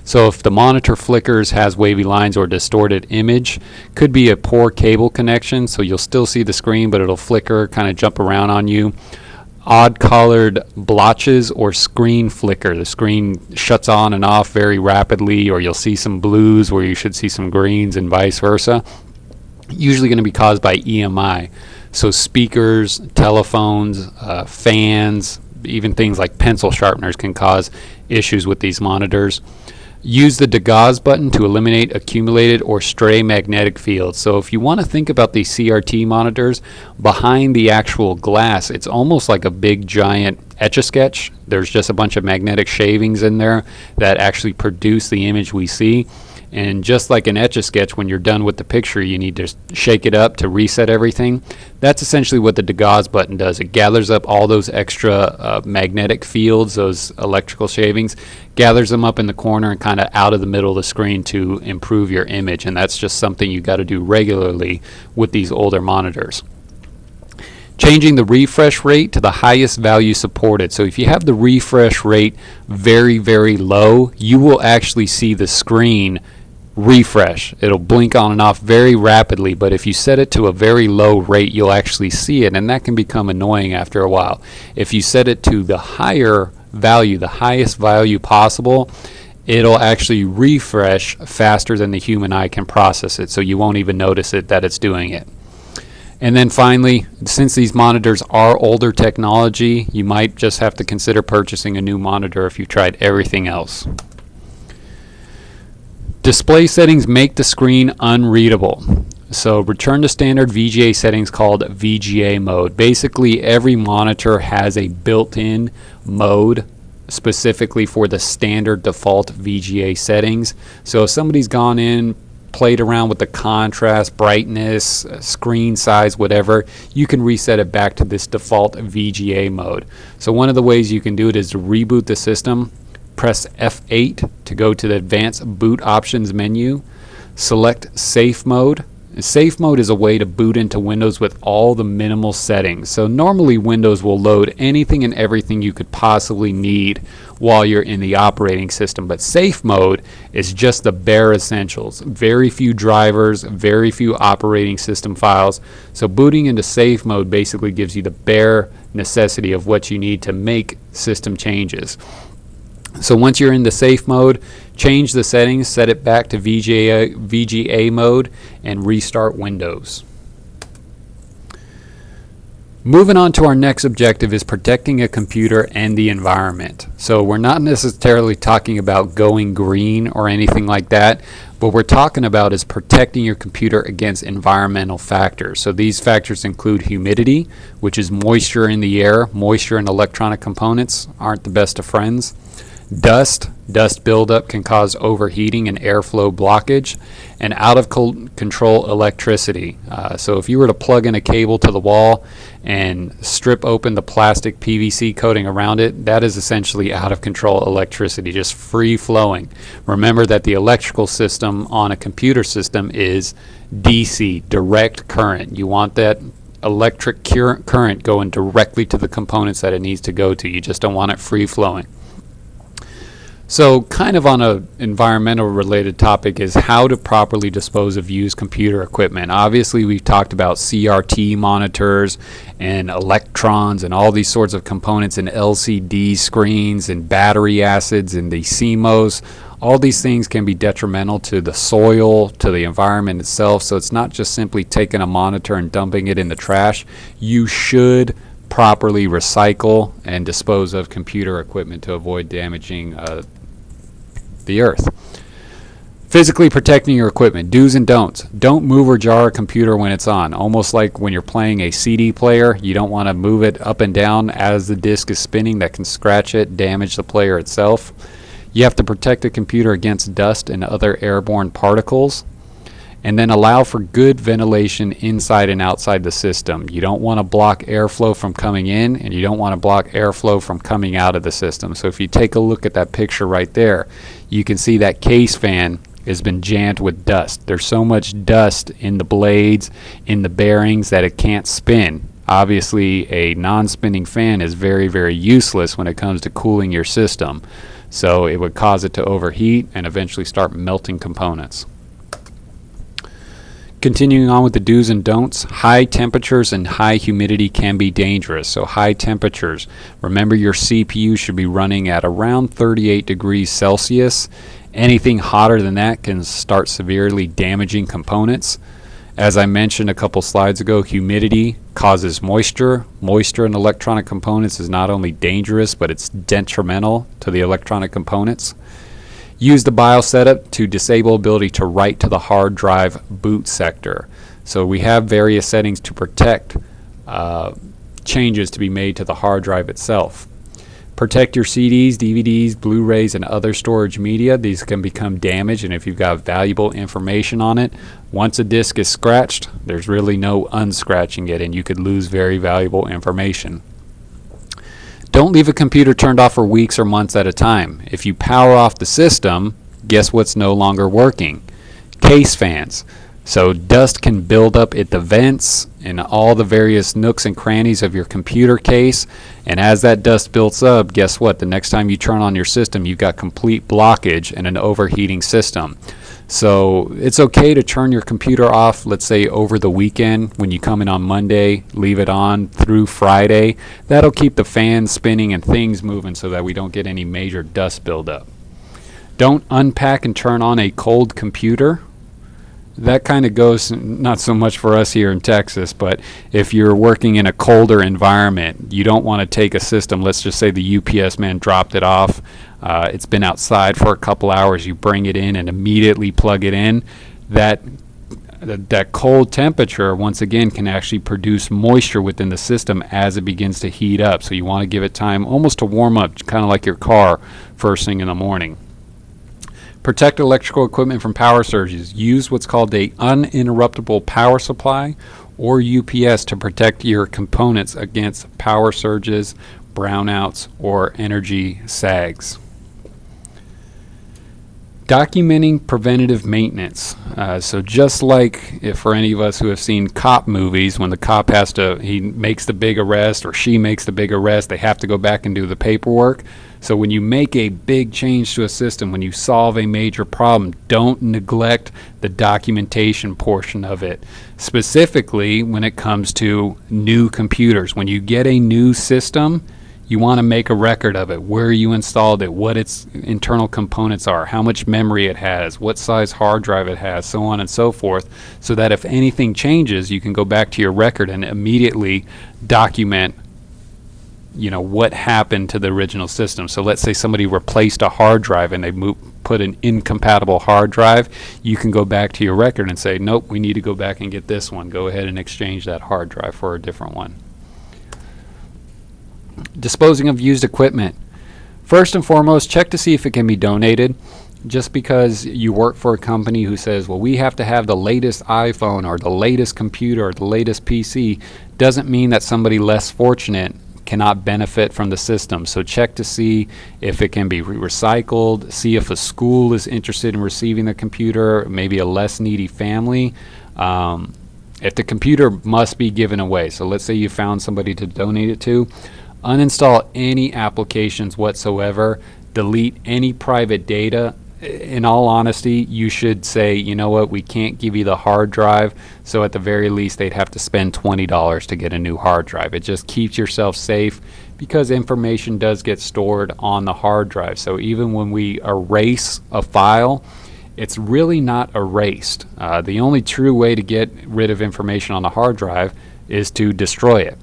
So if the monitor flickers, has wavy lines, or distorted image, could be a poor cable connection, so you'll still see the screen, but it'll flicker, kind of jump around on you. Odd colored blotches or screen flicker. The screen shuts on and off very rapidly, or you'll see some blues where you should see some greens, and vice versa. Usually going to be caused by EMI. So speakers, telephones, fans, even things like pencil sharpeners can cause issues with these monitors. Use the degauss button to eliminate accumulated or stray magnetic fields. So if you want to think about these CRT monitors, behind the actual glass, it's almost like a big giant Etch-a-Sketch. There's just a bunch of magnetic shavings in there that actually produce the image we see. And just like an Etch-a-Sketch, when you're done with the picture, you need to shake it up to reset everything. That's essentially what the degauss button does. It gathers up all those extra magnetic fields, those electrical shavings, gathers them up in the corner and kind of out of the middle of the screen to improve your image. And that's just something you got to do regularly with these older monitors. Changing the refresh rate to the highest value supported. So if you have the refresh rate very, very low, you will actually see the screen refresh. It'll blink on and off very rapidly, but if you set it to a very low rate, you'll actually see it, and that can become annoying after a while. If you set it to the higher value, the highest value possible, it'll actually refresh faster than the human eye can process it, so you won't even notice it that it's doing it. And then finally, since these monitors are older technology, you might just have to consider purchasing a new monitor if you've tried everything else. Display settings make the screen unreadable. So return to standard VGA settings called VGA mode. Basically, every monitor has a built-in mode specifically for the standard default VGA settings. So if somebody's gone in, played around with the contrast, brightness, screen size, whatever, you can reset it back to this default VGA mode. So one of the ways you can do it is to reboot the system. Press F8 to go to the advanced boot options menu. Select Safe Mode. Safe Mode is a way to boot into Windows with all the minimal settings. So normally Windows will load anything and everything you could possibly need while you're in the operating system, but Safe Mode is just the bare essentials. Very few drivers, very few operating system files. So booting into Safe Mode basically gives you the bare necessity of what you need to make system changes. So once you're in the safe mode, change the settings, set it back to VGA mode, and restart Windows. Moving on to our next objective is protecting a computer and the environment. So we're not necessarily talking about going green or anything like that. What we're talking about is protecting your computer against environmental factors. So these factors include humidity, which is moisture in the air. Moisture and electronic components aren't the best of friends. Dust buildup can cause overheating and airflow blockage, and out of control electricity. So if you were to plug in a cable to the wall and strip open the plastic PVC coating around it, that is essentially out of control electricity, just free flowing. Remember that the electrical system on a computer system is DC, direct current. You want that electric current going directly to the components that it needs to go to. You just don't want it free flowing. So kind of on an environmental related topic is how to properly dispose of used computer equipment. Obviously we've talked about CRT monitors and electrons and all these sorts of components and LCD screens and battery acids and the CMOS. All these things can be detrimental to the soil, to the environment itself. So it's not just simply taking a monitor and dumping it in the trash. You should properly recycle and dispose of computer equipment to avoid damaging the earth. Physically protecting your equipment. Do's and don'ts. Don't move or jar a computer when it's on. Almost like when you're playing a CD player, you don't want to move it up and down as the disc is spinning. That can scratch it, damage the player itself. You have to protect the computer against dust and other airborne particles. And then allow for good ventilation inside and outside the system. You don't want to block airflow from coming in, and you don't want to block airflow from coming out of the system. So if you take a look at that picture right there, you can see that case fan has been jammed with dust. There's so much dust in the blades, in the bearings, that it can't spin. Obviously, a non-spinning fan is very, very useless when it comes to cooling your system. So it would cause it to overheat and eventually start melting components. Continuing on with the do's and don'ts, high temperatures and high humidity can be dangerous. So high temperatures, remember your CPU should be running at around 38 degrees Celsius. Anything hotter than that can start severely damaging components. As I mentioned a couple slides ago, humidity causes moisture. Moisture in electronic components is not only dangerous, but it's detrimental to the electronic components. Use the BIOS setup to disable ability to write to the hard drive boot sector. So we have various settings to protect changes to be made to the hard drive itself. Protect your CDs, DVDs, Blu-rays, and other storage media. These can become damaged, and if you've got valuable information on it, once a disk is scratched, there's really no unscratching it, and you could lose very valuable information. Don't leave a computer turned off for weeks or months at a time. If you power off the system, guess what's no longer working? Case fans. So dust can build up at the vents and all the various nooks and crannies of your computer case. And as that dust builds up, guess what? The next time you turn on your system, you've got complete blockage and an overheating system. So it's okay to turn your computer off, let's say over the weekend when you come in on Monday, leave it on through Friday. That'll keep the fans spinning and things moving so that we don't get any major dust buildup. Don't unpack and turn on a cold computer. That kind of goes not so much for us here in Texas, but if you're working in a colder environment, you don't want to take a system, let's just say the UPS man dropped it off, it's been outside for a couple hours, you bring it in and immediately plug it in. That cold temperature, once again, can actually produce moisture within the system as it begins to heat up. So you want to give it time almost to warm up, kind of like your car first thing in the morning. Protect electrical equipment from power surges. Use what's called a uninterruptible power supply or UPS to protect your components against power surges, brownouts, or energy sags. Documenting preventative maintenance. So just like if for any of us who have seen cop movies, when the cop he makes the big arrest or she makes the big arrest, they have to go back and do the paperwork. So when you make a big change to a system, when you solve a major problem, don't neglect the documentation portion of it. Specifically when it comes to new computers. When you get a new system, you want to make a record of it, where you installed it, what its internal components are, how much memory it has, what size hard drive it has, so on and so forth, so that if anything changes, you can go back to your record and immediately document, what happened to the original system. So let's say somebody replaced a hard drive and they put an incompatible hard drive, you can go back to your record and say, nope, we need to go back and get this one. Go ahead and exchange that hard drive for a different one. Disposing of used equipment. First and foremost, check to see if it can be donated. Just because you work for a company who says, well, we have to have the latest iPhone or the latest computer or the latest PC, doesn't mean that somebody less fortunate cannot benefit from the system. So check to see if it can be recycled, see if a school is interested in receiving the computer, maybe a less needy family. If the computer must be given away, so let's say you found somebody to donate it to, uninstall any applications whatsoever, delete any private data. In all honesty, you should say, you know what, we can't give you the hard drive, so at the very least they'd have to spend $20 to get a new hard drive. It just keeps yourself safe because information does get stored on the hard drive. So even when we erase a file, it's really not erased. The only true way to get rid of information on a hard drive is to destroy it.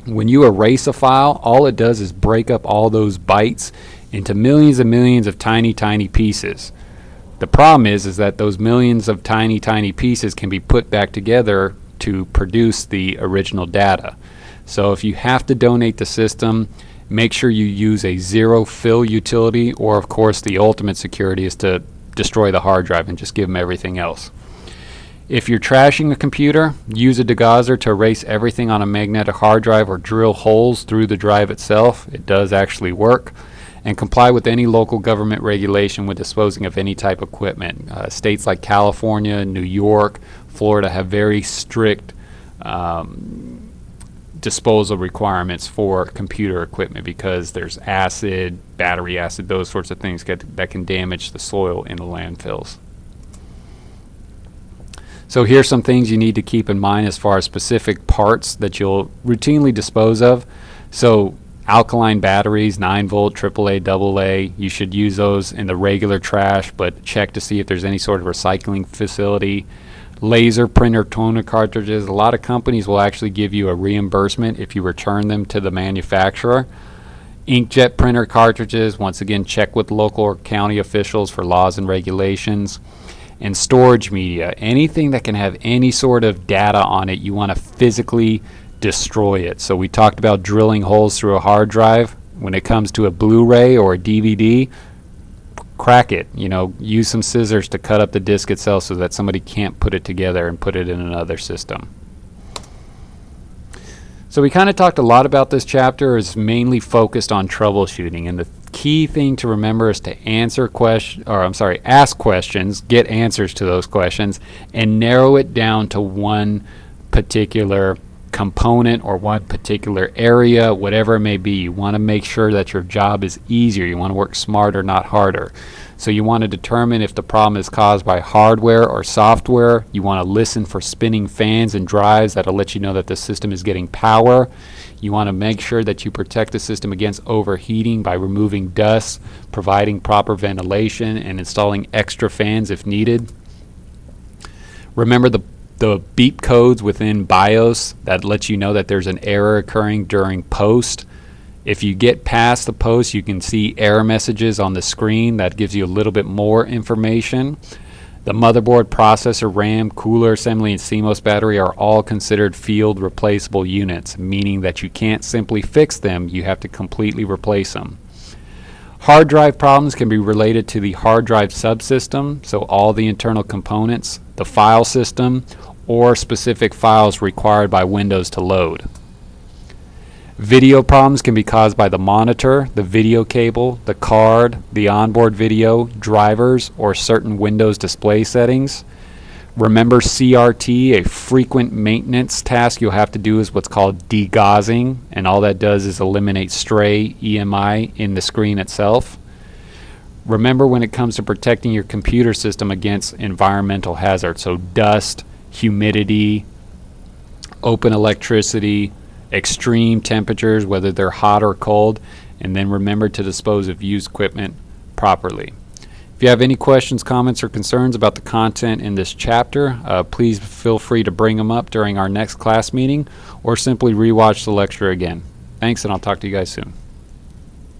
When you erase a file, all it does is break up all those bytes into millions and millions of tiny, tiny pieces. The problem is that those millions of tiny, tiny pieces can be put back together to produce the original data. So if you have to donate the system, make sure you use a zero fill utility, or of course the ultimate security is to destroy the hard drive and just give them everything else. If you're trashing a computer, use a degaussor to erase everything on a magnetic hard drive or drill holes through the drive itself. It does actually work. And comply with any local government regulation when disposing of any type of equipment. States like California, New York, Florida have very strict disposal requirements for computer equipment because there's acid, battery acid, those sorts of things that can damage the soil in the landfills. So here's some things you need to keep in mind as far as specific parts that you'll routinely dispose of. So alkaline batteries, 9-volt, AAA, AA, you should use those in the regular trash, but check to see if there's any sort of recycling facility. Laser printer toner cartridges, a lot of companies will actually give you a reimbursement if you return them to the manufacturer. Inkjet printer cartridges, once again, check with local or county officials for laws and regulations. And storage media, anything that can have any sort of data on it, you want to physically destroy it. So we talked about drilling holes through a hard drive. When it comes to a Blu-ray or a DVD, crack it. Use some scissors to cut up the disc itself so that somebody can't put it together and put it in another system. So we kind of talked a lot about this chapter. Is mainly focused on troubleshooting, and the key thing to remember is to ask questions, get answers to those questions, and narrow it down to one particular component or one particular area, whatever it may be. You want to make sure that your job is easier. You want to work smarter, not harder. So you want to determine if the problem is caused by hardware or software. You want to listen for spinning fans and drives that'll let you know that the system is getting power. You want to make sure that you protect the system against overheating by removing dust, providing proper ventilation, and installing extra fans if needed. Remember the beep codes within BIOS that lets you know that there's an error occurring during post. If you get past the post, you can see error messages on the screen. That gives you a little bit more information. The motherboard, processor, RAM, cooler assembly, and CMOS battery are all considered field replaceable units, meaning that you can't simply fix them, you have to completely replace them. Hard drive problems can be related to the hard drive subsystem, so all the internal components, the file system, or specific files required by Windows to load. Video problems can be caused by the monitor, the video cable, the card, the onboard video, drivers, or certain Windows display settings. Remember CRT, a frequent maintenance task you'll have to do is what's called degaussing, and all that does is eliminate stray EMI in the screen itself. Remember, when it comes to protecting your computer system against environmental hazards, so dust, humidity, open electricity, extreme temperatures, whether they're hot or cold, and then remember to dispose of used equipment properly. If you have any questions, comments, or concerns about the content in this chapter, please feel free to bring them up during our next class meeting or simply rewatch the lecture again. Thanks, and I'll talk to you guys soon.